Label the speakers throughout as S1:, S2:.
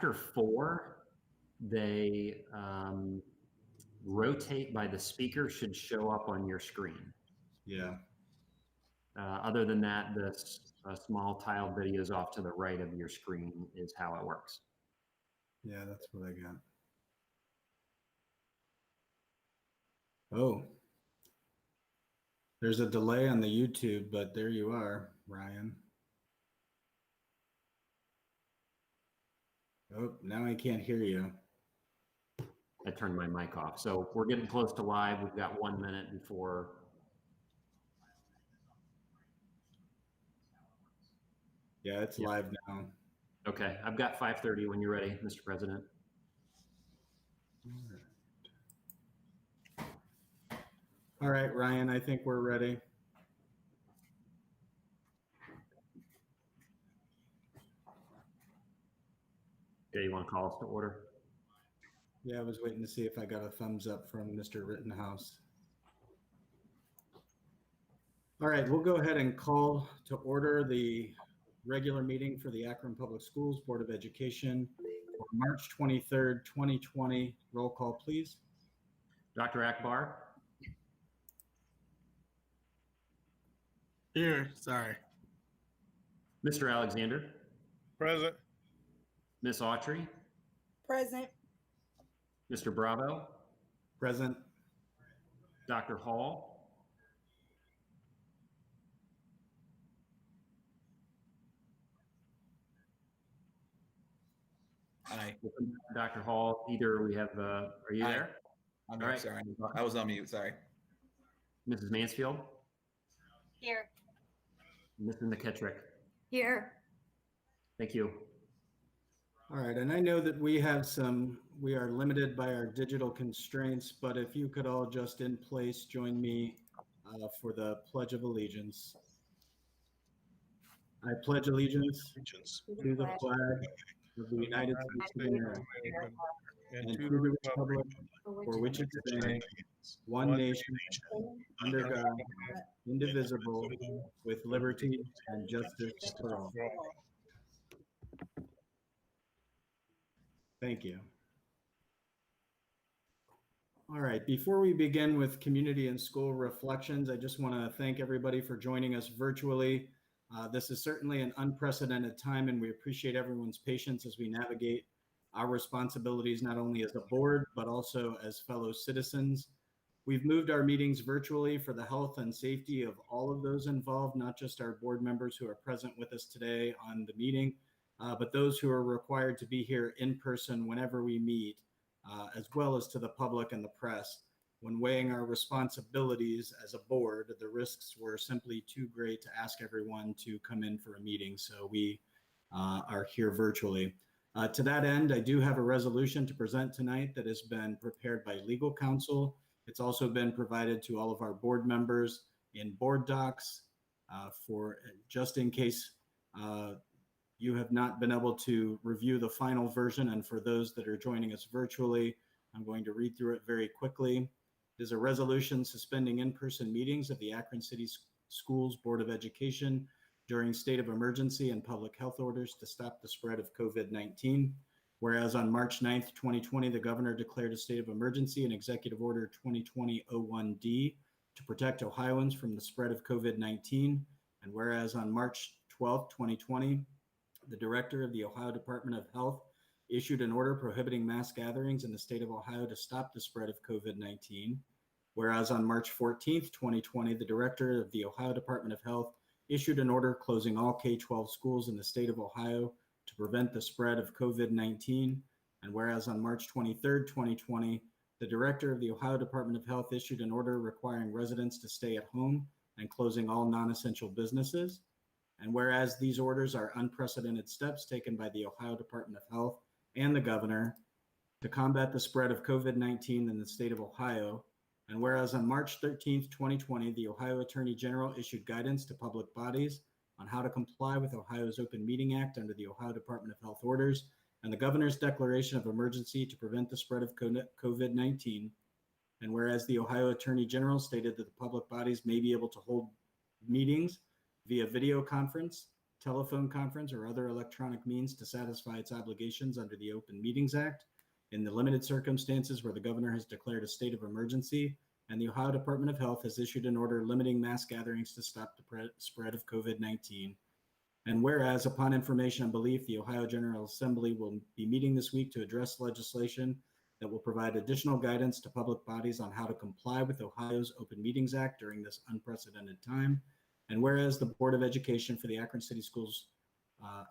S1: after 4, they rotate by the speaker should show up on your screen.
S2: Yeah.
S1: Other than that, this small tiled videos off to the right of your screen is how it works.
S2: Yeah, that's what I got. Oh, there's a delay on the YouTube, but there you are, Ryan. Oh, now I can't hear you.
S1: I turned my mic off. So we're getting close to live. We've got 1 minute before.
S2: Yeah, it's live now.
S1: Okay, I've got 5:30 when you're ready, Mr. President.
S2: All right, Ryan, I think we're ready.
S1: Okay, you want to call us to order?
S2: Yeah, I was waiting to see if I got a thumbs up from Mr. Rittenhouse. All right, we'll go ahead and call to order the regular meeting for the Akron Public Schools Board of Education for March 23rd, 2020. Roll call, please.
S1: Dr. Akbar?
S3: Here, sorry.
S1: Mr. Alexander?
S3: Present.
S1: Ms. Autry?
S4: Present.
S1: Mr. Bravo?
S2: Present.
S1: Dr. Hall?
S5: Hi.
S1: Dr. Hall, either we have, are you
S5: Hi.
S1: there?
S5: I'm
S1: All right.
S5: sorry. I was on mute. Sorry.
S1: Mrs. Mansfield?
S4: Here.
S1: Mrs. McKittrick?
S4: Here.
S1: Thank you.
S2: All right, and I know that we are limited by our digital constraints, but if you could all just in place join me for the Pledge of Allegiance. I pledge allegiance to the flag of the United States of America and to the republic for which it stands, one nation, under God, indivisible, with liberty and justice for all. Thank you. All right, before we begin with community and school reflections, I just want to thank everybody for joining us virtually. This is certainly an unprecedented time, and we appreciate everyone's patience as we navigate our responsibilities, not only as a board, but also as fellow citizens. We've moved our meetings virtually for the health and safety of all of those involved, not just our board members who are present with us today on the meeting, but those who are required to be here in person whenever we meet, as well as to the public and the press. When weighing our responsibilities as a board, the risks were simply too great to ask everyone to come in for a meeting, so we are here virtually. To that end, I do have a resolution to present tonight that has been prepared by legal counsel. It's also been provided to all of our board members in board docs for just in case you have not been able to review the final version. And for those that are joining us virtually, I'm going to read through it very quickly. It is a resolution suspending in-person meetings of the Akron City Schools Board of Education during state of emergency and public health orders to stop the spread of COVID-19. Whereas on March 9th, 2020, the governor declared a state of emergency in Executive Order 2020-01D to protect Ohioans from the spread of COVID-19. And whereas on March 12th, 2020, the director of the Ohio Department of Health issued an order prohibiting mass gatherings in the state of Ohio to stop the spread of COVID-19. Whereas on March 14th, 2020, the director of the Ohio Department of Health issued an order closing all K-12 schools in the state of Ohio to prevent the spread of COVID-19. And whereas on March 23rd, 2020, the director of the Ohio Department of Health issued an order requiring residents to stay at home and closing all non-essential businesses. And whereas these orders are unprecedented steps taken by the Ohio Department of Health and the governor to combat the spread of COVID-19 in the state of Ohio. And whereas on March 13th, 2020, the Ohio Attorney General issued guidance to public bodies on how to comply with Ohio's Open Meeting Act under the Ohio Department of Health orders and the governor's declaration of emergency to prevent the spread of COVID-19. And whereas the Ohio Attorney General stated that the public bodies may be able to hold meetings via video conference telephone conference, or other electronic means to satisfy its obligations under the Open Meetings Act in the limited circumstances where the governor has declared a state of emergency and the Ohio Department of Health has issued an order limiting mass gatherings to stop the spread of COVID-19. And whereas, upon information and belief, the Ohio General Assembly will be meeting this week to address legislation that will provide additional guidance to public bodies on how to comply with Ohio's Open Meetings Act during this unprecedented time. And whereas the Board of Education for the Akron City Schools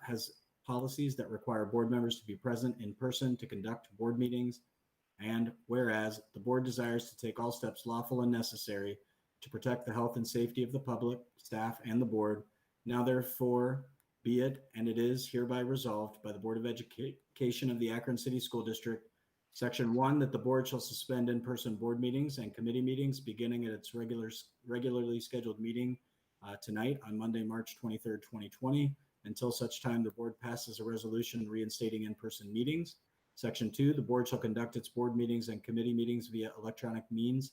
S2: has policies that require board members to be present in person to conduct board meetings. And whereas the board desires to take all steps lawful and necessary to protect the health and safety of the public, staff, and the board, now therefore be it, and it is hereby resolved by the Board of Education of the Akron City School District, Section 1, that the board shall suspend in-person board meetings and committee meetings beginning at its regularly scheduled meeting tonight on Monday, March 23rd, 2020, until such time the board passes a resolution reinstating in-person meetings. Section 2, the board shall conduct its board meetings and committee meetings via electronic means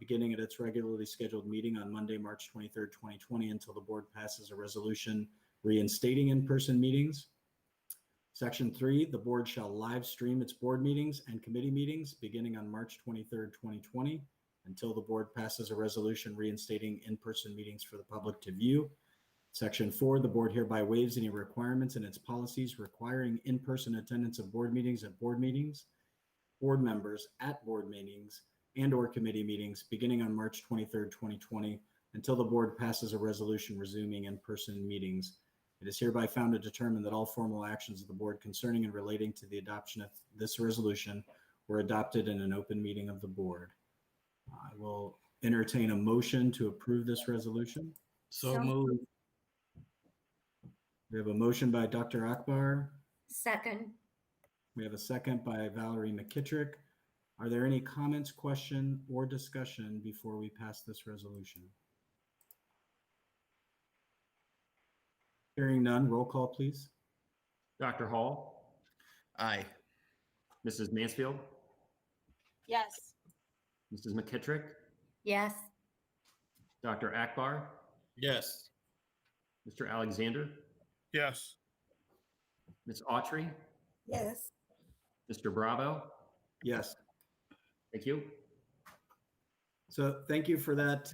S2: beginning at its regularly scheduled meeting on Monday, March 23rd, 2020, until the board passes a resolution reinstating in-person meetings. Section 3, the board shall live stream its board meetings and committee meetings beginning on March 23rd, 2020, until the board passes a resolution reinstating in-person meetings for the public to view. Section 4, the board hereby waives any requirements in its policies requiring in-person attendance of board meetings at board meetings, board members at board meetings, and or committee meetings beginning on March 23rd, 2020, until the board passes a resolution resuming in-person meetings. It is hereby found and determined that all formal actions of the board concerning and relating to the adoption of this resolution were adopted in an open meeting of the board. I will entertain a motion to approve this resolution.
S3: So moved.
S2: We have a motion by Dr. Akbar.
S4: Second.
S2: We have a second by Valerie McKittrick. Are there any comments, question, or discussion before we pass this resolution? Hearing none, roll call, please.
S1: Dr. Hall,
S3: Aye.
S1: Mrs. Mansfield,
S4: Yes.
S1: Mrs. McKittrick,
S4: Yes.
S1: Dr. Akbar,
S3: Yes.
S1: Mr. Alexander,
S3: Yes.
S1: Ms. Autry,
S4: Yes.
S1: Mr. Bravo.
S2: Yes.
S1: Thank you.
S2: So thank you for that.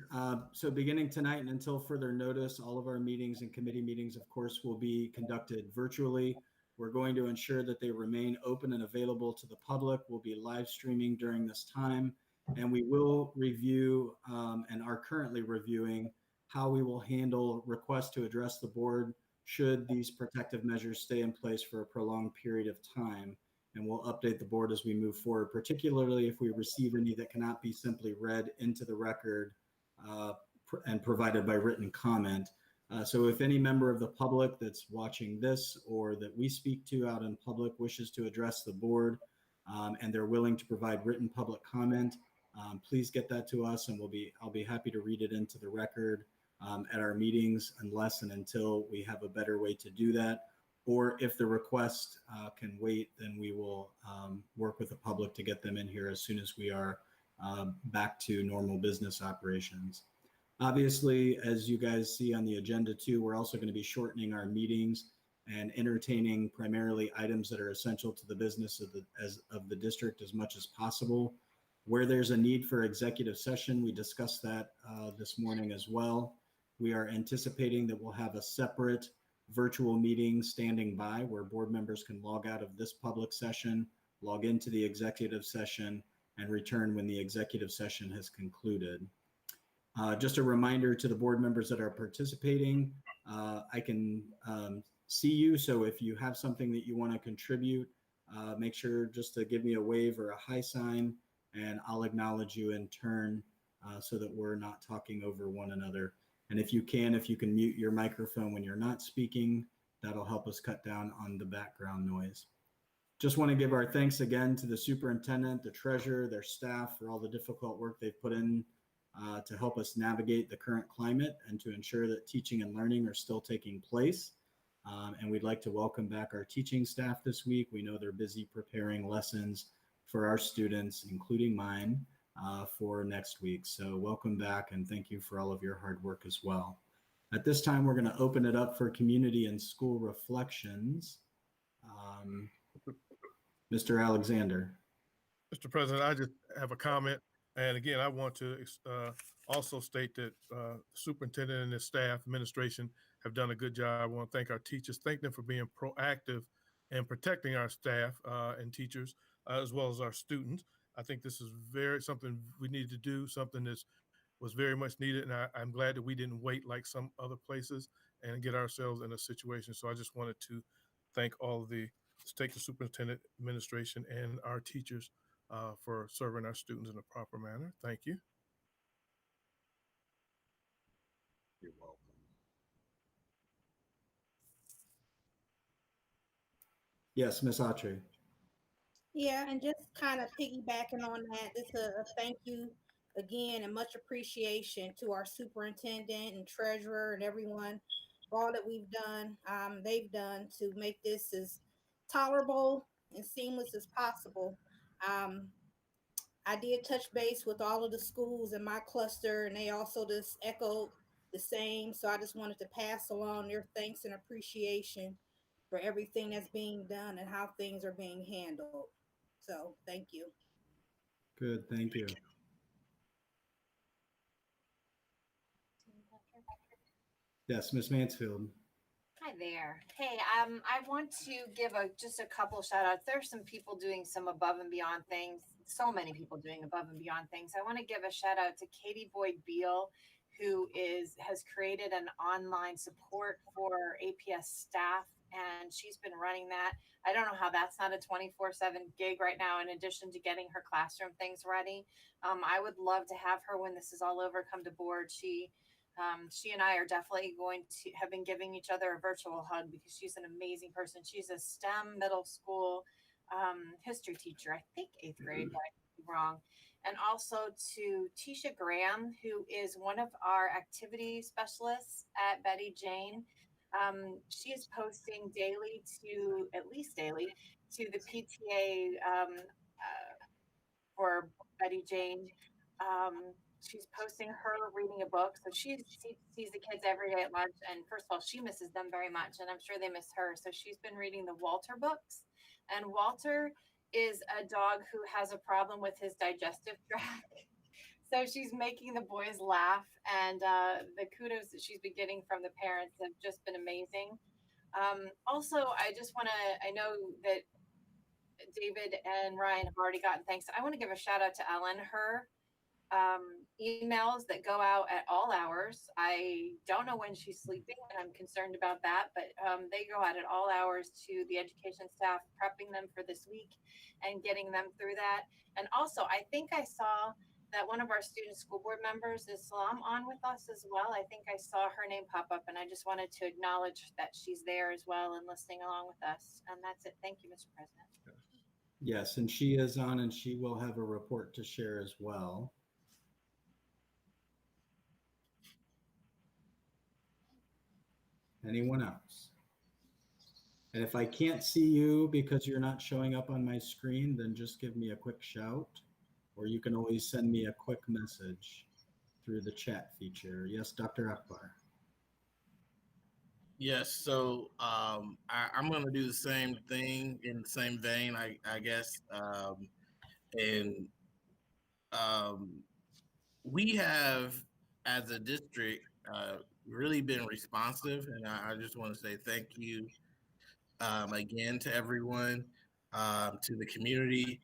S2: So beginning tonight and until further notice, all of our meetings and committee meetings, of course, will be conducted virtually. We're going to ensure that they remain open and available to the public. We'll be live streaming during this time, and we will review and are currently reviewing how we will handle requests to address the board should these protective measures stay in place for a prolonged period of time. And we'll update the board as we move forward, particularly if we receive any that cannot be simply read into the record and provided by written comment. So if any member of the public that's watching this or that we speak to out in public wishes to address the board and they're willing to provide written public comment, please get that to us and I'll be happy to read it into the record at our meetings unless and until we have a better way to do that. Or if the request can wait, then we will work with the public to get them in here as soon as we are back to normal business operations. Obviously, as you guys see on the agenda too, we're also going to be shortening our meetings and entertaining primarily items that are essential to the business of the district as much as possible. Where there's a need for executive session, we discussed that this morning as well. We are anticipating that we'll have a separate virtual meeting standing by where board members can log out of this public session, log into the executive session, and return when the executive session has concluded. Just a reminder to the board members that are participating, I can see you. So if you have something that you want to contribute, make sure just to give me a wave or a hi sign, and I'll acknowledge you in turn so that we're not talking over one another. And if you can mute your microphone when you're not speaking, that'll help us cut down on the background noise. Just want to give our thanks again to the superintendent, the treasurer, their staff for all the difficult work they've put in to help us navigate the current climate and to ensure that teaching and learning are still taking place. And we'd like to welcome back our teaching staff this week. We know they're busy preparing lessons for our students, including mine, for next week. So welcome back and thank you for all of your hard work as well. At this time, we're going to open it up for community and school reflections. Mr. Alexander.
S3: Mr. President, I just have a comment. And again, I want to also state that the superintendent and his staff, administration have done a good job. I want to thank our teachers, thank them for being proactive and protecting our staff and teachers, as well as our students. I think this is something we need to do, something that was very much needed. And I'm glad that we didn't wait like some other places and get ourselves in a situation. So I just wanted to thank all of the superintendent, administration, and our teachers for serving our students in a proper manner. Thank you.
S1: You're welcome.
S2: Yes, Ms. Autry.
S5: Yeah, and just kind of piggybacking on that, just a thank you again and much appreciation to our superintendent and treasurer and everyone for all that they've done to make this as tolerable and seamless as possible. I did touch base with all of the schools in my cluster, and they also just echoed the same. So I just wanted to pass along their thanks and appreciation for everything that's being done and how things are being handled. So thank you.
S2: Good, thank you. Yes, Ms. Mansfield.
S6: Hi there. Hey, I want to give just a couple shout outs. There's some people doing some above and beyond things. So many people doing above and beyond things. I want to give a shout out to Katie Boyd Beal, who has created an online support for APS staff, and she's been running that. I don't know how that's not a 24/7 gig right now, in addition to getting her classroom things ready. I would love to have her when this is all over come to board. She and I are definitely going to have been giving each other a virtual hug because she's an amazing person. She's a STEM middle school history teacher, I think 8th grade, but I could be wrong. And also to Tisha Graham, who is one of our activity specialists at Betty Jane. She is posting at least daily, to the PTA for Betty Jane. She's posting her reading a book. So she sees the kids every day at lunch. And first of all, she misses them very much. And I'm sure they miss her. So she's been reading the Walter books. And Walter is a dog who has a problem with his digestive tract. So she's making the boys laugh. And the kudos that she's been getting from the parents have just been amazing. Also, I know that David and Ryan have already gotten thanks. I want to give a shout out to Ellen. Her emails that go out at all hours. I don't know when she's sleeping, and I'm concerned about that, but they go out at all hours to the education staff, prepping them for this week and getting them through that. And also, I think I saw that one of our student school board members is Salam on with us as well. I think I saw her name pop up, and I just wanted to acknowledge that she's there as well and listening along with us. And that's it. Thank you, Mr. President.
S2: Yes, and she is on, and she will have a report to share as well. Anyone else? And if I can't see you because you're not showing up on my screen, then just give me a quick shout, or you can always send me a quick message through the chat feature. Yes, Dr. Akbar.
S3: Yes, so I'm going to do the same thing in the same vein, I guess. And we have, as a district, really been responsive, and I just want to say thank you again to everyone, to the community.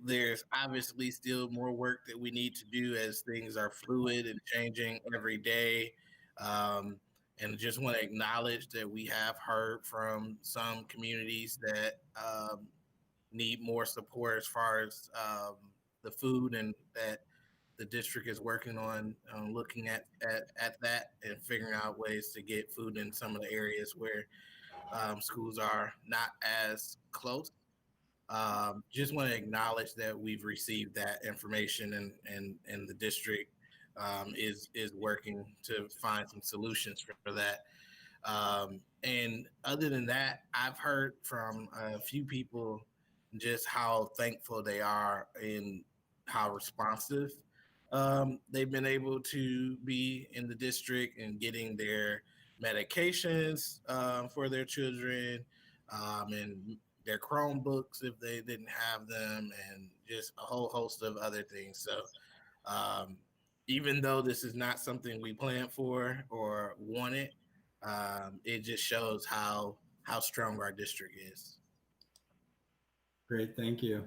S3: There's obviously still more work that we need to do as things are fluid and changing every day. And just want to acknowledge that we have heard from some communities that need more support as far as the food, and that the district is working on looking at that and figuring out ways to get food in some of the areas where schools are not as close. Just want to acknowledge that we've received that information, and the district is working to find some solutions for that. And other than that, I've heard from a few people just how thankful they are and how responsive they've been able to be in the district and getting their medications for their children, and their Chromebooks if they didn't have them, and just a whole host of other things. So, um, even though this is not something we planned for or wanted, it just shows how strong our district is.
S2: Great, thank you.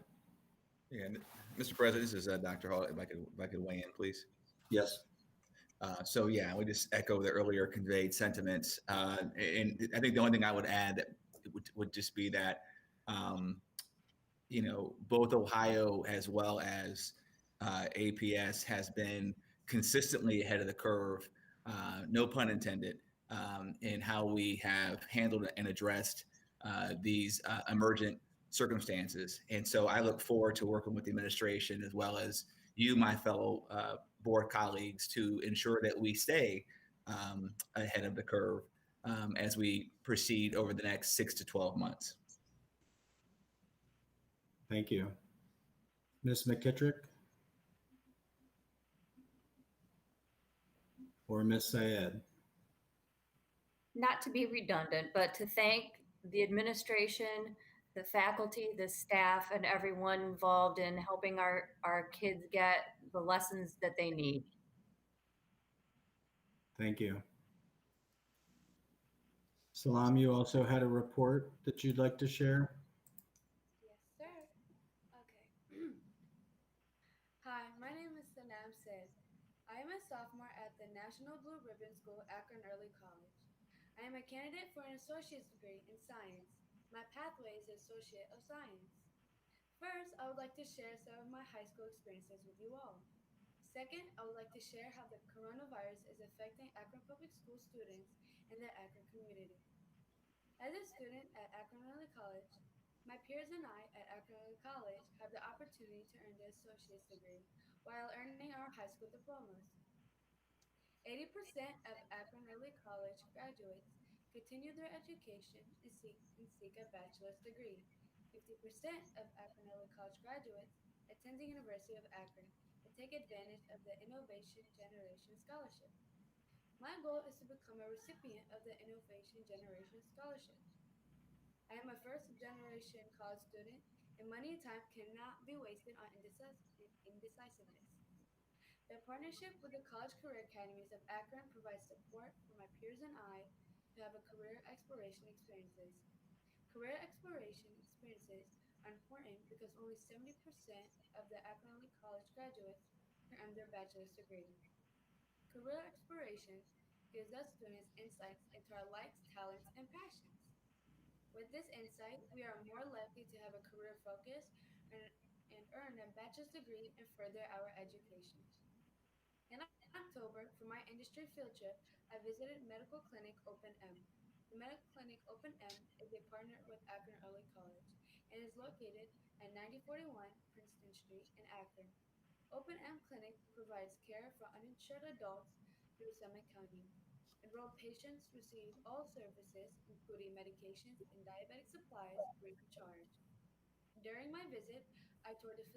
S7: And Mr. President, this is Dr. Hall. If I could weigh in, please.
S2: Yes.
S7: So yeah, we just echo the earlier conveyed sentiments. And I think the only thing I would add that would just be that, both Ohio as well as APS has been consistently ahead of the curve, no pun intended, in how we have handled and addressed these emergent circumstances. And so I look forward to working with the administration as well as you, my fellow board colleagues, to ensure that we stay ahead of the curve as we proceed over the next 6 to 12 months.
S2: Thank you. Ms. McKittrick? Or Ms. Syed?
S4: Not to be redundant, but to thank the administration, the faculty, the staff, and everyone involved in helping our kids get the lessons that they need.
S2: Thank you. Salam, you also had a report that you'd like to share?
S8: Yes, sir. Okay. Hi, my name is Sanam Said. I am a sophomore at the National Blue Ribbon School, Akron Early College. I am a candidate for an associate's degree in science. My pathway is Associate of Science. First, I would like to share some of my high school experiences with you all. Second, I would like to share how the coronavirus is affecting Akron Public School students and the Akron community. As a student at Akron Early College, my peers and I at Akron Early College have the opportunity to earn the associate's degree while earning our high school diplomas. 80% of Akron Early College graduates continue their education and seek a bachelor's degree. 50% of Akron Early College graduates attend the University of Akron and take advantage of the Innovation Generation Scholarship. My goal is to become a recipient of the Innovation Generation Scholarship. I am a first generation college student, and money and time cannot be wasted on indecisiveness. The partnership with the College Career Academies of Akron provides support for my peers and I to have a career exploration experiences. Career exploration experiences are important because only 70% of the Akron Early College graduates can earn their bachelor's degree. Career exploration gives us students insights into our likes, talents, and passions. With this insight, we are more likely to have a career focus and, and earn a bachelor's degree and further our education. In October, for my industry field trip, I visited Medical Clinic Open M. The Medical Clinic Open M is a partner with Akron Early College and is located at 9041 Princeton Street in Akron. Open M Clinic provides care for uninsured adults through Summit County. Enrolled patients receive all services, including medications and diabetic supplies, free of charge. During my visit, I toured the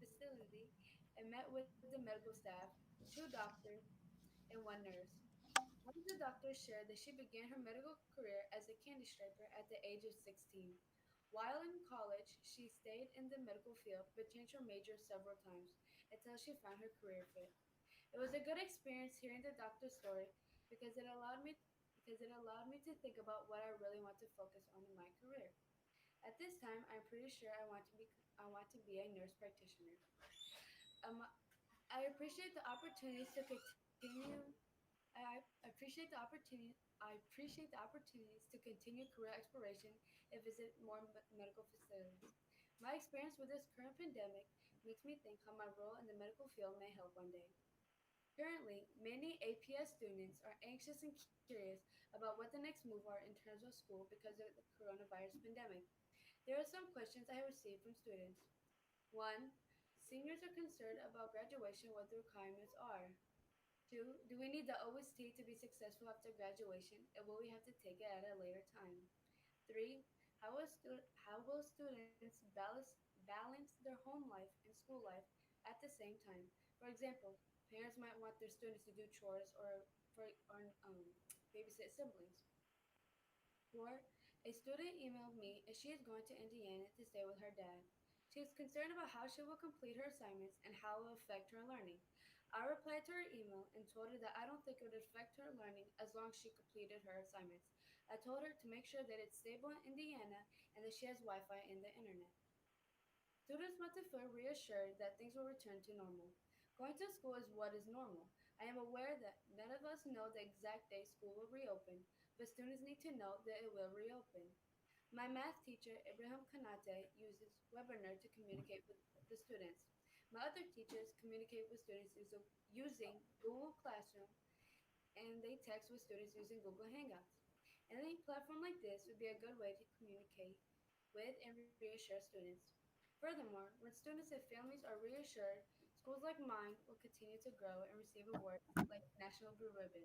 S8: facility and met with the medical staff, two doctors, and one nurse. One of the doctors shared that she began her medical career as a candy striper at the age of 16. While in college, she stayed in the medical field but changed her major several times until she found her career fit. It was a good experience hearing the doctor's story because it allowed me to think about what I really want to focus on in my career. At this time, I'm pretty sure I want to be a nurse practitioner. Um, I appreciate the opportunities to continue. I appreciate the opportunity. I appreciate the opportunities to continue career exploration and visit more medical facilities. My experience with this current pandemic makes me think how my role in the medical field may help one day. Currently, many APS students are anxious and curious about what the next move are in terms of school because of the coronavirus pandemic. There are some questions I have received from students. One, seniors are concerned about graduation, what the requirements are. Two, do we need the OST to be successful after graduation, and will we have to take it at a later time? Three, how will students balance their home life and school life at the same time? For example, parents might want their students to do chores or babysit siblings. Or a student emailed me and she is going to Indiana to stay with her dad. She is concerned about how she will complete her assignments and how it will affect her learning. I replied to her email and told her that I don't think it would affect her learning as long as she completed her assignments. I told her to make sure that it's stable in Indiana and that she has Wi Fi in the internet. Students want to feel reassured that things will return to normal. Going to school is what is normal. I am aware that none of us know the exact day school will reopen, but students need to know that it will reopen. My math teacher, Ibrahim Kanate, uses Webinar to communicate with the students. My other teachers communicate with students using Google Classroom, and they text with students using Google Hangouts. Any platform like this would be a good way to communicate with and reassure students. Furthermore, when students and families are reassured, schools like mine will continue to grow and receive awards like National Blue Ribbon.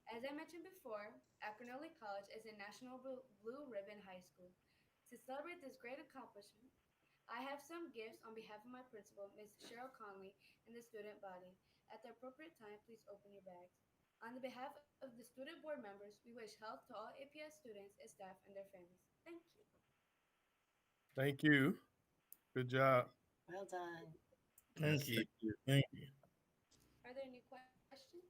S8: As I mentioned before, Akron College is a National Blue Ribbon high school. To celebrate this great accomplishment, I have some gifts on behalf of my principal, Ms. Cheryl Conley, and the student body. At the appropriate time, please open your bags. On the behalf of the student board members, we wish health to all APS students and staff and their families. Thank you.
S9: Thank you. Good job.
S6: Well done.
S3: Thank
S9: Yes,
S3: you.
S9: you.
S3: Thank you.
S8: Are there any questions?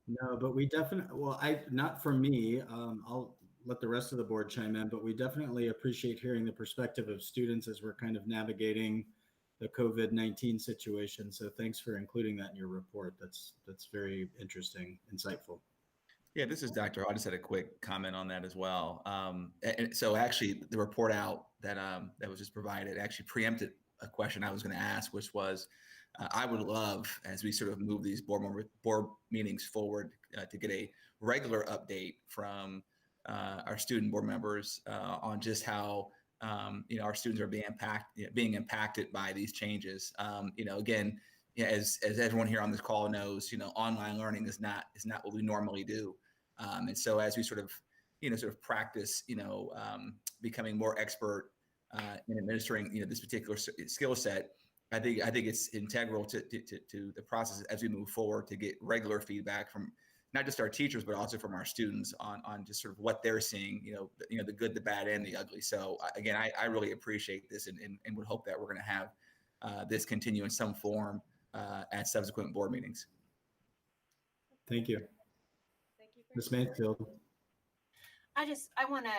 S2: No, but we definitely, well, not for me, I'll let the rest of the board chime in, but we definitely appreciate hearing the perspective of students as we're kind of navigating the COVID-19 situation. So thanks for including that in your report. That's very interesting, insightful.
S7: Yeah, this is Dr. I just had a quick comment on that as well. And so actually the report out that that was just provided actually preempted a question I was going to ask, which was, I would love, as we sort of move these board meetings forward, to get a regular update from our student board members on just how our students are being impacted by these changes. Again, as everyone here on this call knows, online learning is not what we normally do. And so as we sort of practice, becoming more expert in administering, this particular skill set, I think it's integral to the process as we move forward to get regular feedback from not just our teachers, but also from our students on just sort of what they're seeing, the good, the bad, and the ugly. So again, I really appreciate this and would hope that we're going to have this continue in some form at subsequent board meetings.
S2: Thank you.
S8: Thank you for
S2: Ms. Mansfield.
S6: I want to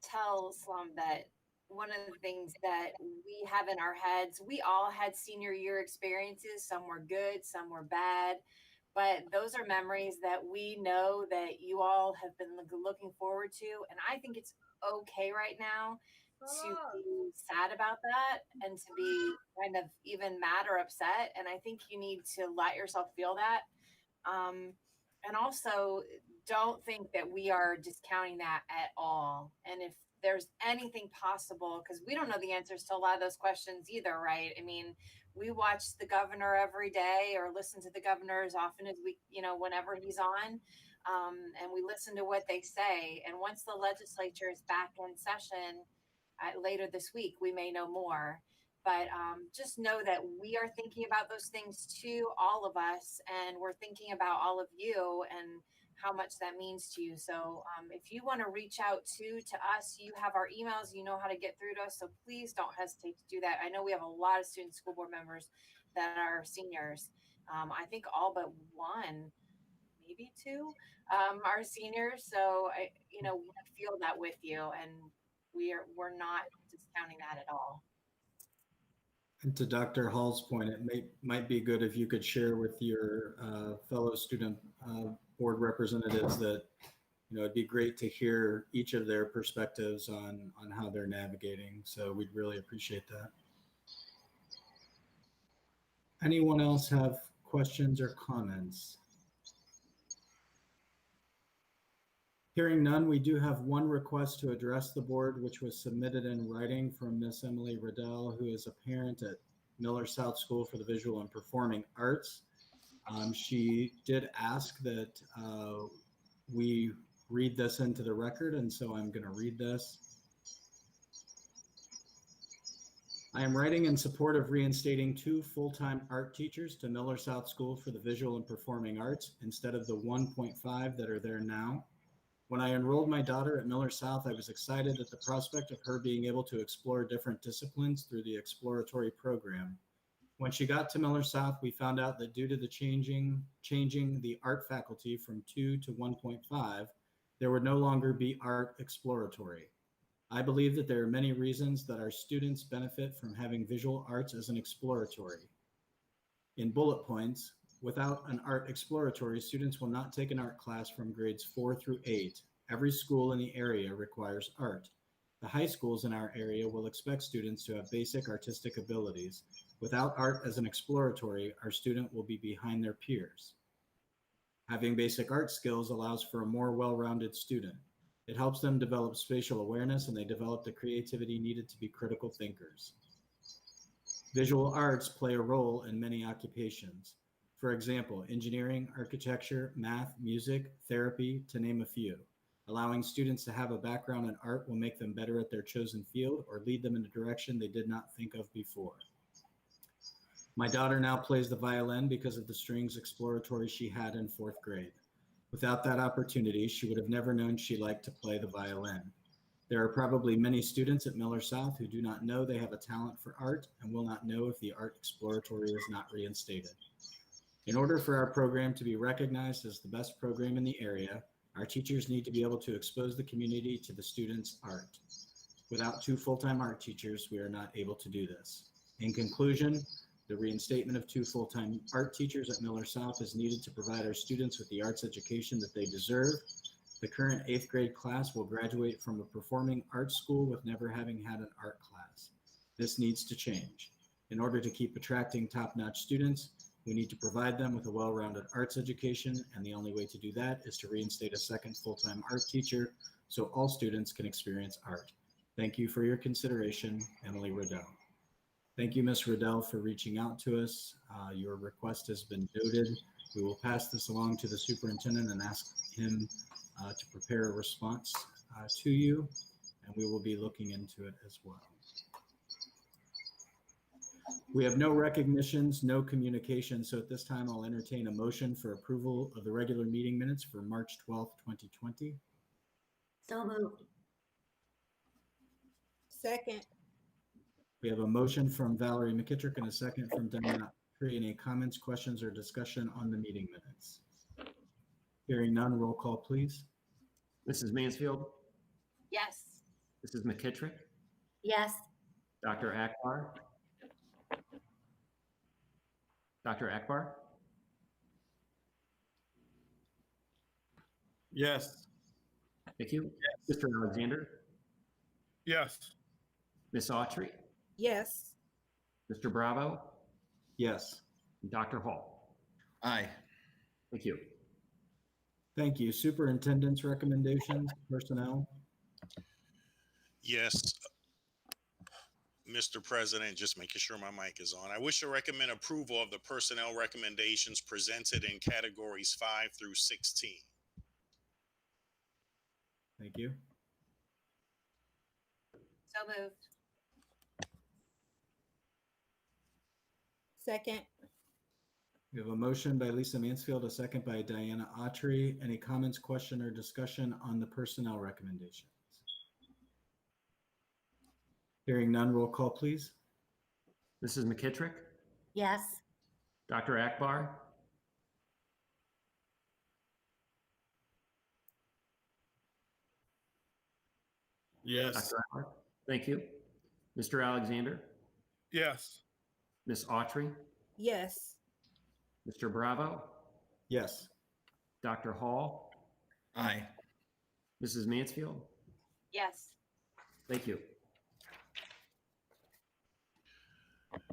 S6: tell Slum that one of the things that we have in our heads, we all had senior year experiences. Some were good, some were bad, but those are memories that we know that you all have been looking forward to. And I think it's okay right now to be sad about that and to be kind of even mad or upset. And I think you need to let yourself feel that. And also don't think that we are discounting that at all. And if there's anything possible, because we don't know the answers to a lot of those questions either, right? I mean, we watch the governor every day or listen to the governor as often as we, whenever he's on, and we listen to what they say. And once the legislature is back in session later this week, we may know more. But just know that we are thinking about those things too, all of us, and we're thinking about all of you and how much that means to you. So if you want to reach out to us, you have our emails, you know how to get through to us. So please don't hesitate to do that. I know we have a lot of student school board members that are seniors. I think all but one, maybe two, are seniors. So we feel that with you, and we're not discounting that at all.
S2: And to Dr. Hall's point, it might be good if you could share with your fellow student board representatives that, it'd be great to hear each of their perspectives on how they're navigating. So we'd really appreciate that. Anyone else have questions or comments? Hearing none, we do have one request to address the board, which was submitted in writing from Miss Emily Riddell, who is a parent at Miller South School for the Visual and Performing Arts. She did ask that we read this into the record, and so I'm going to read this. I am writing in support of reinstating 2 full-time art teachers to Miller South School for the Visual and Performing Arts instead of the 1.5 that are there now. When I enrolled my daughter at Miller South, I was excited at the prospect of her being able to explore different disciplines through the exploratory program. When she got to Miller South, we found out that due to the changing the art faculty from 2 to 1.5, there would no longer be art exploratory. I believe that there are many reasons that our students benefit from having visual arts as an exploratory. In bullet points, without an art exploratory, students will not take an art class from grades 4 through 8. Every school in the area requires art. The high schools in our area will expect students to have basic artistic abilities. Without art as an exploratory, our student will be behind their peers. Having basic art skills allows for a more well-rounded student. It helps them develop spatial awareness, and they develop the creativity needed to be critical thinkers. Visual arts play a role in many occupations. For example, engineering, architecture, math, music, therapy, to name a few. Allowing students to have a background in art will make them better at their chosen field or lead them in a direction they did not think of before. My daughter now plays the violin because of the strings exploratory she had in 4th grade. Without that opportunity, she would have never known she liked to play the violin. There are probably many students at Miller South who do not know they have a talent for art and will not know if the art exploratory is not reinstated. In order for our program to be recognized as the best program in the area, our teachers need to be able to expose the community to the students' art. Without 2 full-time art teachers, we are not able to do this. In conclusion, the reinstatement of 2 full-time art teachers at Miller South is needed to provide our students with the arts education that they deserve. The current 8th grade class will graduate from a performing arts school with never having had an art class. This needs to change. In order to keep attracting top-notch students, we need to provide them with a well-rounded arts education, and the only way to do that is to reinstate a 2nd full-time art teacher so all students can experience art. Thank you for your consideration, Emily Riddell. Thank you, Ms. Riddell, for reaching out to us. Your request has been noted. We will pass this along to the superintendent and ask him to prepare a response to you, and we will be looking into it as well. We have no recognitions, no communication, so at this time I'll entertain a motion for approval of the regular meeting minutes for March 12th, 2020.
S4: So moved.
S5: Second.
S2: We have a motion from Valerie McKittrick and a second from Diana. Any comments, questions, or discussion on the meeting minutes? Hearing none, roll call, please.
S1: Mrs. Mansfield,
S6: Yes.
S1: Mrs. McKittrick,
S4: Yes.
S1: Dr. Akbar, Dr. Akbar,
S9: Yes.
S1: thank you. Mr. Alexander,
S9: Yes.
S1: Miss Autry,
S5: Yes.
S1: Mr. Bravo,
S2: Yes.
S1: and Dr. Hall.
S7: Aye.
S1: Thank you.
S2: Thank you. Superintendent's recommendations, personnel.
S10: Yes, Mr. President, just making sure my mic is on. I wish to recommend approval of the personnel recommendations presented in categories 5 through 16.
S2: Thank you.
S6: So moved.
S5: Second.
S2: We have a motion by Lisa Mansfield, a second by Diana Autry. Any comments, question, or discussion on the personnel recommendations? Hearing none, roll call, please.
S1: Mrs. McKittrick,
S4: Yes.
S1: Dr. Akbar,
S9: Yes.
S1: Dr. Akbar, thank you. Mr. Alexander,
S9: Yes.
S1: Miss Autry,
S5: Yes.
S1: Mr. Bravo,
S2: Yes.
S1: Dr. Hall,
S7: Aye.
S1: Mrs. Mansfield,
S6: Yes.
S1: thank you.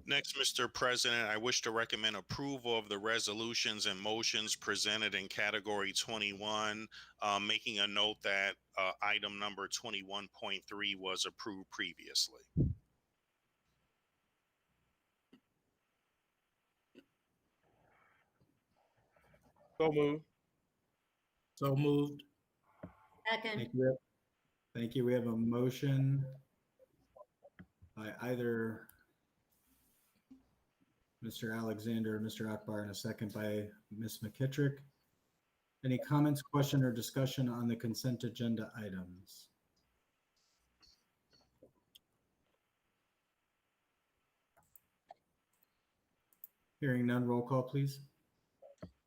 S10: Next, Mr. President, I wish to recommend approval of the resolutions and motions presented in category 21, making a note that item number 21.3 was approved previously.
S9: So moved.
S3: So moved.
S4: Second.
S2: Thank you. Thank you. We have a motion by either Mr. Alexander, Mr. Akbar, and a second by Ms. McKittrick. Any comments, question, or discussion on the consent agenda items? Hearing none, roll call, please.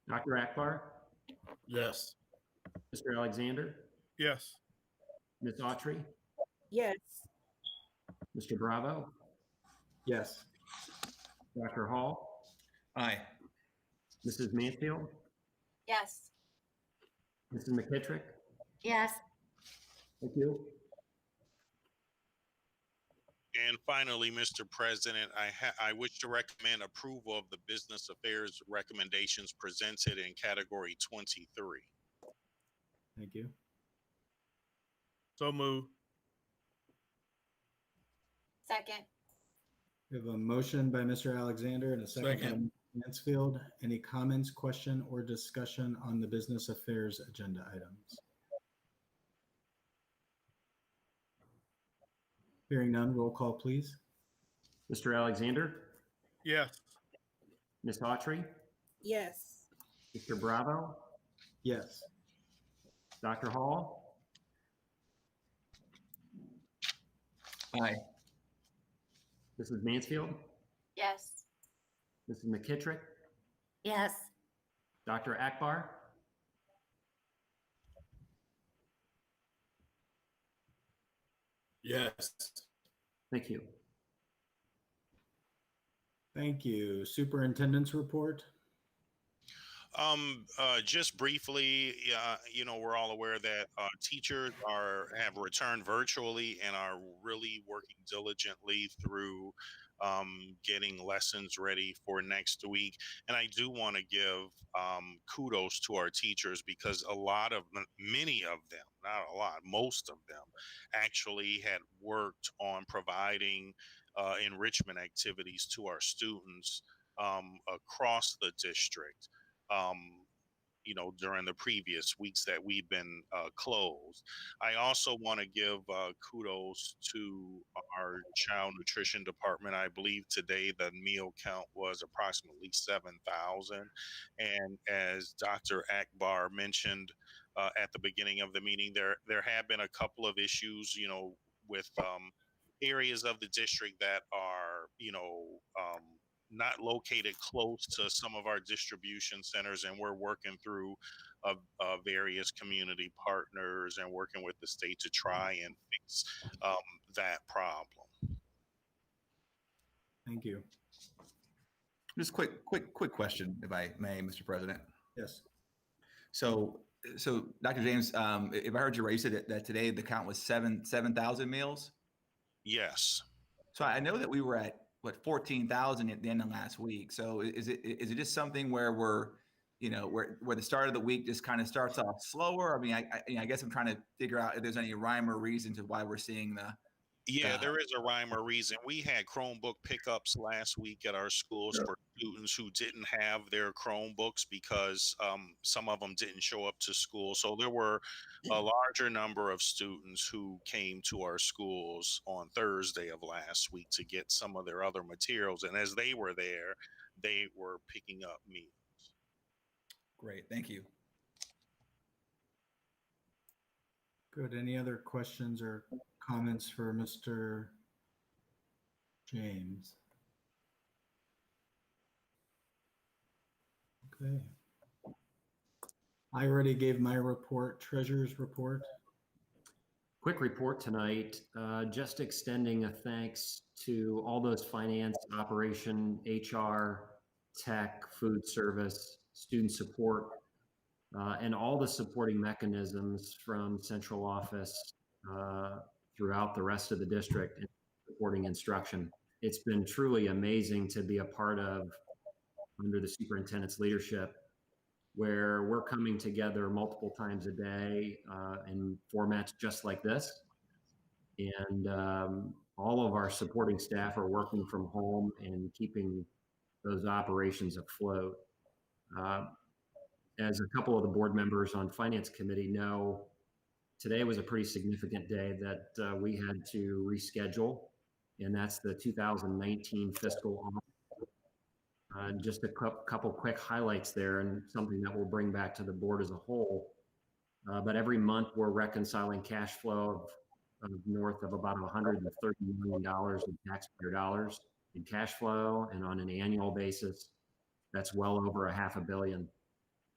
S1: Dr. Akbar,
S3: Yes.
S1: Mr. Alexander,
S9: Yes.
S1: Ms. Autry,
S5: Yes.
S1: Mr. Bravo,
S2: Yes.
S1: Dr. Hall,
S7: Aye.
S1: Mrs. Mansfield,
S6: Yes.
S1: Mrs. McKittrick.
S4: Yes.
S1: Thank you.
S10: And finally, Mr. President, I wish to recommend approval of the business affairs recommendations presented in category 23.
S2: Thank you.
S9: So move.
S6: Second.
S2: We have a motion by Mr. Alexander and a second by
S3: Second.
S2: Ms. Mansfield. Any comments, question, or discussion on the business affairs agenda items? Hearing none, roll call, please.
S1: Mr. Alexander,
S9: Yes.
S1: Ms. Autry,
S5: Yes.
S1: Mr. Bravo,
S2: Yes.
S1: Dr. Hall,
S7: Aye.
S1: Mrs. Mansfield,
S6: Yes.
S1: Mrs. McKittrick,
S4: Yes.
S1: Dr. Akbar,
S3: Yes.
S2: Thank you. Thank you. Superintendent's report.
S10: Just briefly, we're all aware that teachers have returned virtually and are really working diligently through getting lessons ready for next week. And I do want to give kudos to our teachers because many of them, not a lot, most of them actually had worked on providing enrichment activities to our students across the district. During the previous weeks that we've been closed. I also want to give kudos to our child nutrition department. I believe today the meal count was approximately 7,000. And as Dr. Akbar mentioned at the beginning of the meeting, there have been a couple of issues, with areas of the district that are, not located close to some of our distribution centers, and we're working through various community partners and working with the state to try and fix that problem.
S2: Thank you.
S7: Just quick question, if I may, Mr. President.
S2: Yes.
S7: So Dr. James, if I heard you right, you said that today the count was 7,000 meals.
S10: Yes.
S7: So I know that we were at 14,000 at the end of last week. So is it just something where we're, where the start of the week just kind of starts off slower? I mean, I guess I'm trying to figure out if there's any rhyme or reason to why we're seeing the.
S10: Yeah, there is a rhyme or reason. We had Chromebook pickups last week at our schools for students who didn't have their Chromebooks because some of them didn't show up to school. So there were a larger number of students who came to our schools on Thursday of last week to get some of their other materials. And as they were there, they were picking up meals.
S7: Great, thank you.
S2: Good. Any other questions or comments for Mr. James? Okay. I already gave my report, treasurer's report.
S1: Quick report tonight, just extending a thanks to all those finance, operation, HR, tech, food service, student support, and all the supporting mechanisms from central office throughout the rest of the district and supporting instruction. It's been truly amazing to be a part of under the superintendent's leadership, where we're coming together multiple times a day in formats just like this. And all of our supporting staff are working from home and keeping those operations afloat. As a couple of the board members on finance committee know, today was a pretty significant day that we had to reschedule, and that's the 2019 fiscal audit. Just a couple quick highlights there, and something that we'll bring back to the board as a whole. But every month we're reconciling cash flow of north of about $130 million in taxpayer dollars in cash flow, and on an annual basis, that's well over $500 million.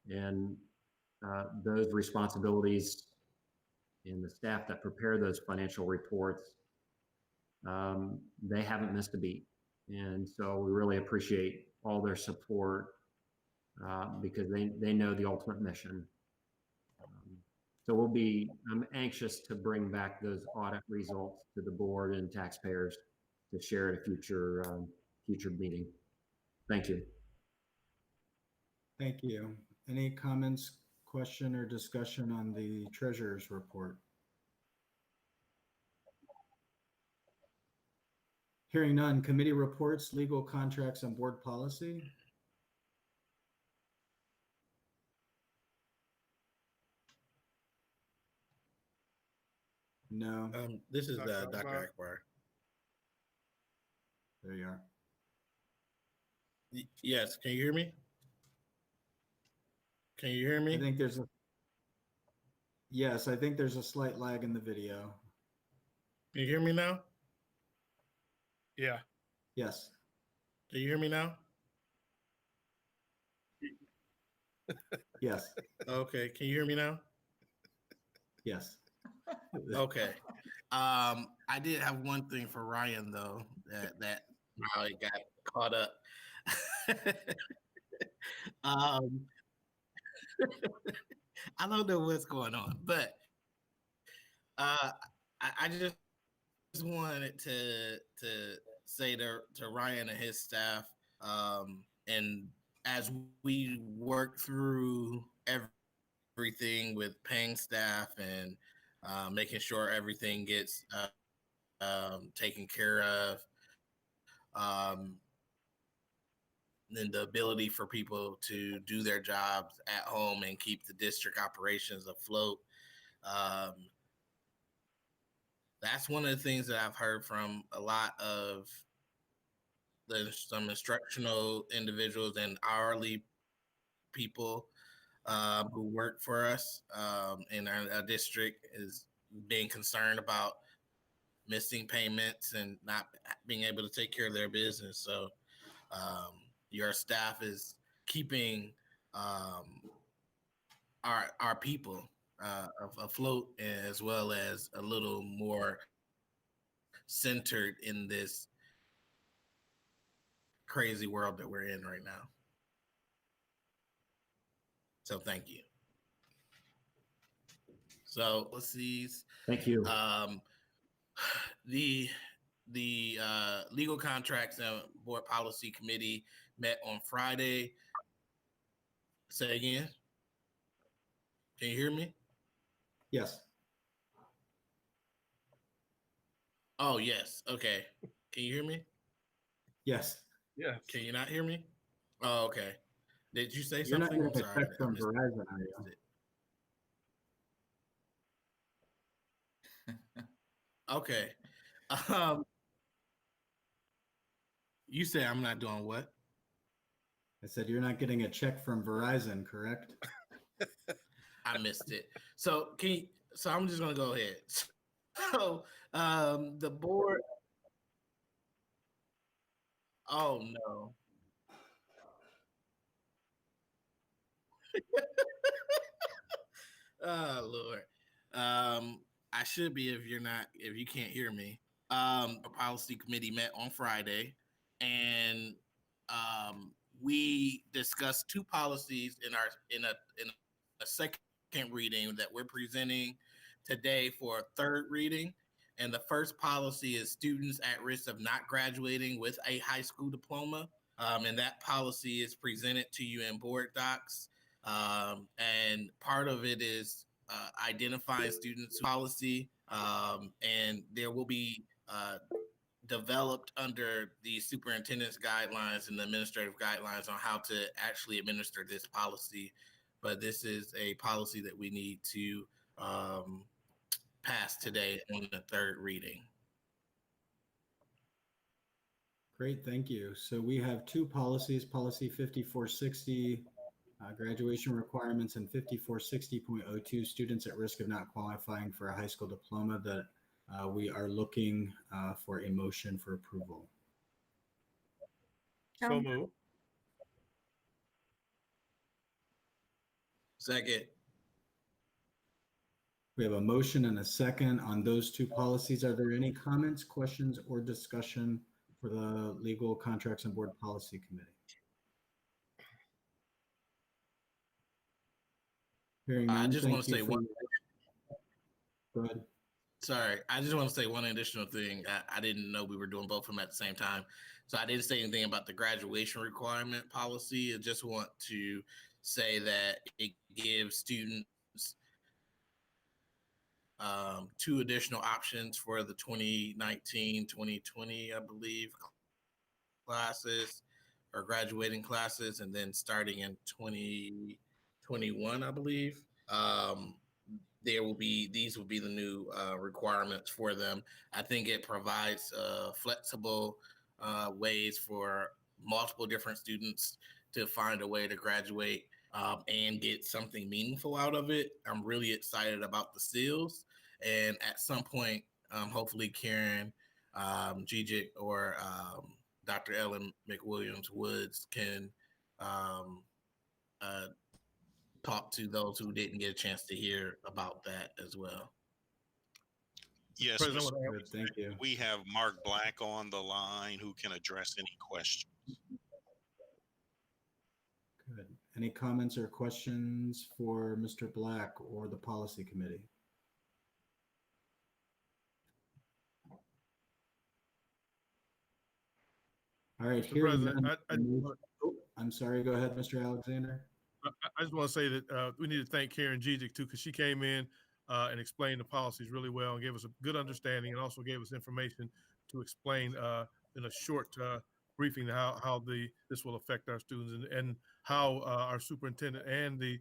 S1: And those responsibilities and the staff that prepare those financial reports, they haven't missed a beat. And so we really appreciate all their support because they know the ultimate mission. So I'm anxious to bring back those audit results to the board and taxpayers to share at a future meeting. Thank you.
S2: Thank you. Any comments, question, or discussion on the treasurer's report? Hearing none. Committee reports, legal contracts, and board policy. No.
S3: This is
S9: Dr.
S3: Dr.
S9: Akbar.
S3: Akbar.
S2: There you are.
S3: Yes, can you hear me? Can you hear me?
S2: I think there's a slight lag in the video.
S3: Can you hear me now?
S9: Yeah.
S2: Yes.
S3: Can you hear me now?
S2: Yes.
S3: Okay, can you hear me now?
S2: Yes.
S3: Okay. I did have one thing for Ryan though, that I got caught up. I don't know what's going on, but I just wanted to say to Ryan and his staff, and as we work through everything with paying staff and making sure everything gets taken care of, and the ability for people to do their jobs at home and keep the district operations afloat. That's one of the things that I've heard from a lot of some instructional individuals and hourly people who work for us in our district, is being concerned about missing payments and not being able to take care of their business. So your staff is keeping our people afloat, as well as a little more centered in this crazy world that we're in right now. So thank you. So let's see.
S1: Thank you.
S3: The legal contracts and board policy committee met on Friday. Say again. Can you hear me?
S2: Yes.
S3: Oh, yes. Okay. Can you hear me?
S2: Yes.
S9: Yes.
S3: Can you not hear me? Oh, okay. Did you say
S2: You're not
S3: something?
S2: getting a text from Verizon, are you?
S3: Okay. You say I'm not doing what?
S2: I said you're not getting a check from Verizon, correct?
S3: I missed it. So I'm just gonna go ahead. So the board. Oh no. Oh Lord. I should be if you can't hear me. The policy committee met on Friday, and we discussed two policies in a second reading that we're presenting today for a third reading. And the first policy is students at risk of not graduating with a high school diploma. And that policy is presented to you in board docs. And part of it is identifying students policy, and there will be developed under the superintendent's guidelines and the administrative guidelines on how to actually administer this policy. But this is a policy that we need to pass today on the third reading.
S2: Great, thank you. So we have two policies, policy 5460, graduation requirements, and 5460.02, students at risk of not qualifying for a high school diploma, that we are looking for a motion for approval.
S9: So move.
S3: Second.
S2: We have a motion and a second on those two policies. Are there any comments, questions, or discussion for the Legal, Contracts, and Board Policy Committee? Hearing none,
S3: I just want to say one.
S2: Go ahead.
S3: Sorry, I just want to say one additional thing. I didn't know we were doing both of them at the same time. So I didn't say anything about the graduation requirement policy. I just want to say that it gives students two additional options for the 2019-2020, I believe, classes or graduating classes, and then starting in 2021, I believe. These will be the new requirements for them. I think it provides flexible ways for multiple different students to find a way to graduate and get something meaningful out of it. I'm really excited about the seals, and at some point, hopefully Karen Gijic or Dr. Ellen McWilliams-Woods can talk to those who didn't get a chance to hear about that as well.
S10: Yes,
S9: President,
S2: Good, thank you.
S10: we have Mark Black on the line who can address any questions.
S2: Good. Any comments or questions for Mr. Black or the Policy Committee? All right,
S9: Mr. President,
S2: I'm sorry, go ahead, Mr. Alexander.
S9: I just want to say that we need to thank Karen Gijic too, because she came in and explained the policies really well and gave us a good understanding, and also gave us information to explain in a short briefing how this will affect our students, and how our superintendent and the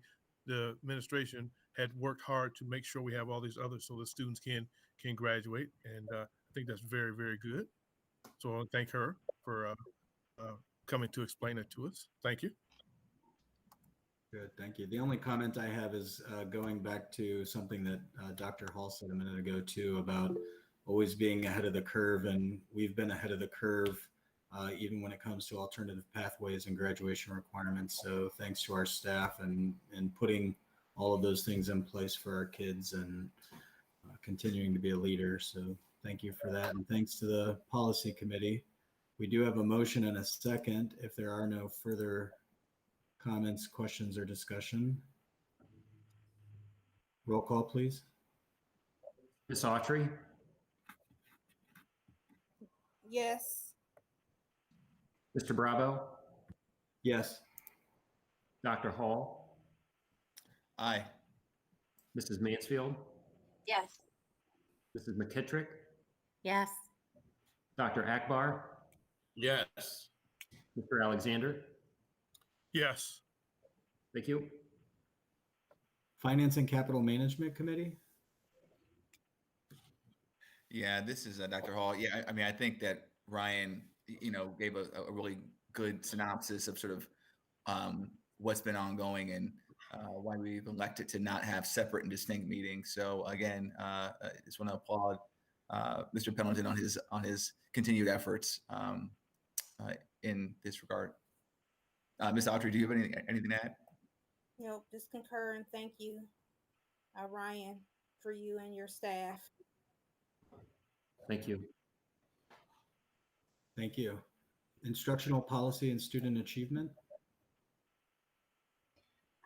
S9: administration had worked hard to make sure we have all these others so the students can graduate. And I think that's very, very good. So I want to thank her for coming to explain it to us. Thank you.
S2: Good, thank you. The only comment I have is going back to something that Dr. Hall said a minute ago too, about always being ahead of the curve, and we've been ahead of the curve even when it comes to alternative pathways and graduation requirements. So thanks to our staff and putting all of those things in place for our kids, and continuing to be a leader. So thank you for that, and thanks to the Policy Committee. We do have a motion and a second. If there are no further comments, questions, or discussion, roll call, please.
S1: Ms. Autry,
S5: Yes.
S1: Mr. Bravo,
S2: Yes.
S1: Dr. Hall,
S7: Aye.
S1: Mrs. Mansfield,
S6: Yes.
S1: Mrs. McKittrick,
S6: Yes.
S1: Dr. Akbar,
S3: Yes.
S1: Mr. Alexander.
S9: Yes.
S1: Thank you.
S2: Finance and Capital Management Committee.
S7: Yeah, this is Dr. Hall. Yeah, I mean, I think that Ryan, gave a really good synopsis of sort of what's been ongoing, and why we've elected to not have separate and distinct meetings. So again, I just want to applaud Mr. Pendleton on his continued efforts in this regard. Ms. Autry, do you have anything to add?
S5: Nope, just concur and thank you, Ryan, for you and your staff.
S1: Thank you.
S2: Thank you. Instructional Policy and Student Achievement.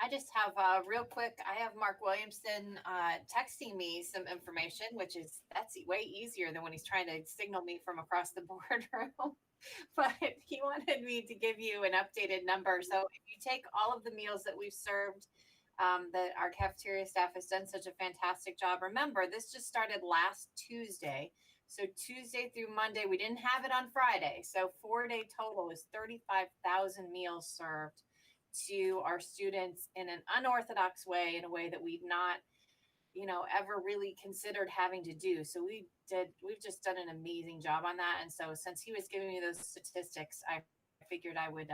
S6: I just have real quick, I have Mark Williamson texting me some information, that's way easier than when he's trying to signal me from across the boardroom. But he wanted me to give you an updated number. So if you take all of the meals that we've served, that our cafeteria staff has done such a fantastic job. Remember, this just started last Tuesday. So Tuesday through Monday, we didn't have it on Friday. So 4-day total is 35,000 meals served to our students in an unorthodox way, in a way that we've not ever really considered having to do. So we've just done an amazing job on that. And so since he was giving me those statistics, I figured I would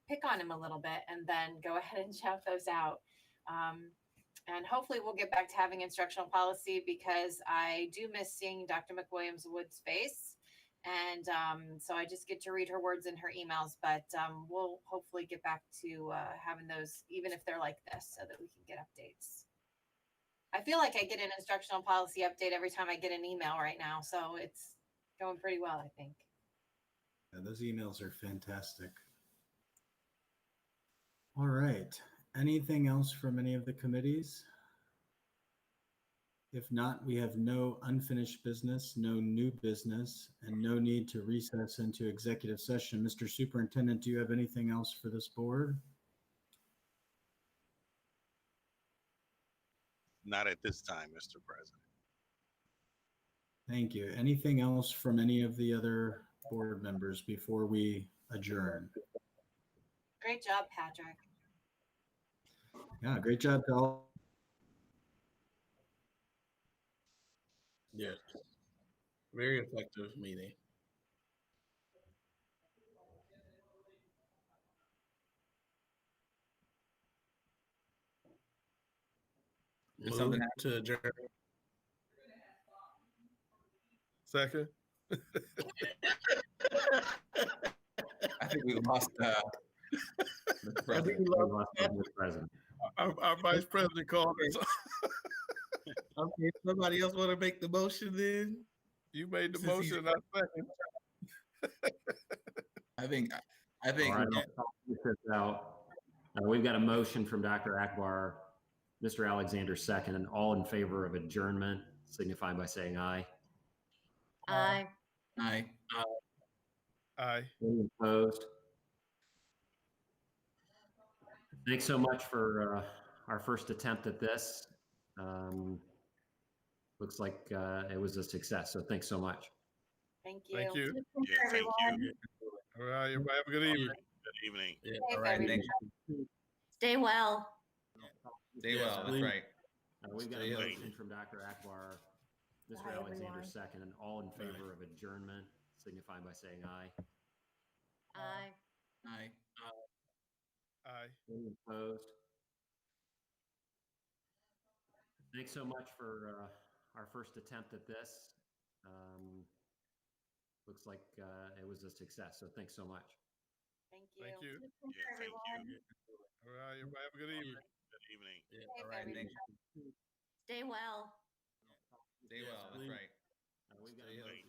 S6: pick on him a little bit and then go ahead and shout those out. And hopefully we'll get back to having instructional policy, because I do miss seeing Dr. McWilliams-Woods' face. And so I just get to read her words in her emails, but we'll hopefully get back to having those, even if they're like this, so that we can get updates. I feel like I get an instructional policy update every time I get an email right now. So it's going pretty well, I think.
S2: Yeah, those emails are fantastic. All right. Anything else from any of the committees? If not, we have no unfinished business, no new business, and no need to recess into executive session. Mr. Superintendent, do you have anything else for this board?
S10: Not at this time, Mr. President.
S2: Thank you. Anything else from any of the other board members before we adjourn?
S6: Great job, Patrick.
S2: Yeah, great job to all.
S3: Yeah. Very effective meeting.
S7: Did
S3: Move
S7: something
S3: to adjourn.
S9: Second.
S7: I think we lost Mr.
S3: I
S7: President.
S3: think we
S1: We
S3: lost-
S1: lost the president.
S9: Our vice president called us.
S3: Okay, somebody else want to make the motion then?
S9: You made the
S3: Since he's-
S9: motion, I second.
S7: I think
S1: All right, I'll get this out. We've got a motion from Dr. Akbar, Mr. Alexander second, and all in favor of adjournment signify by saying aye.
S4: Aye.
S7: Aye.
S9: Aye.
S1: Any opposed? Thanks so much for our first attempt at this. Looks like it was a success, so thanks so much.
S6: Thank you.
S9: Thank you.
S10: Yeah, thank you.
S9: All right, everybody have a good evening.
S10: Good evening.
S3: Yeah,
S6: Safe,
S3: all right.
S6: everybody.
S3: Thank you.
S4: Stay well.
S7: Stay
S3: Yes,
S7: well. That's
S3: please.
S7: right.
S1: We've got a
S3: Stay healthy.
S1: motion from Dr. Akbar, Mr.
S5: Aye,
S1: Alexander
S5: everyone.
S1: second, and all in favor of adjournment signify by saying aye.
S4: Aye.
S7: Aye.
S9: Aye.
S1: Any opposed? Thanks so much for our first attempt at this. Looks like it was a success, so thanks so much.
S6: Thank you.
S9: Thank you.
S10: Yeah, thank you.
S9: All right, everybody have a good evening.
S10: Good evening.
S3: Yeah,
S6: Safe,
S3: all right.
S6: everybody.
S3: Thank you.
S4: Stay well.
S7: Stay well. That's
S3: please.
S7: right.
S1: We've got a
S3: Stay
S1: motion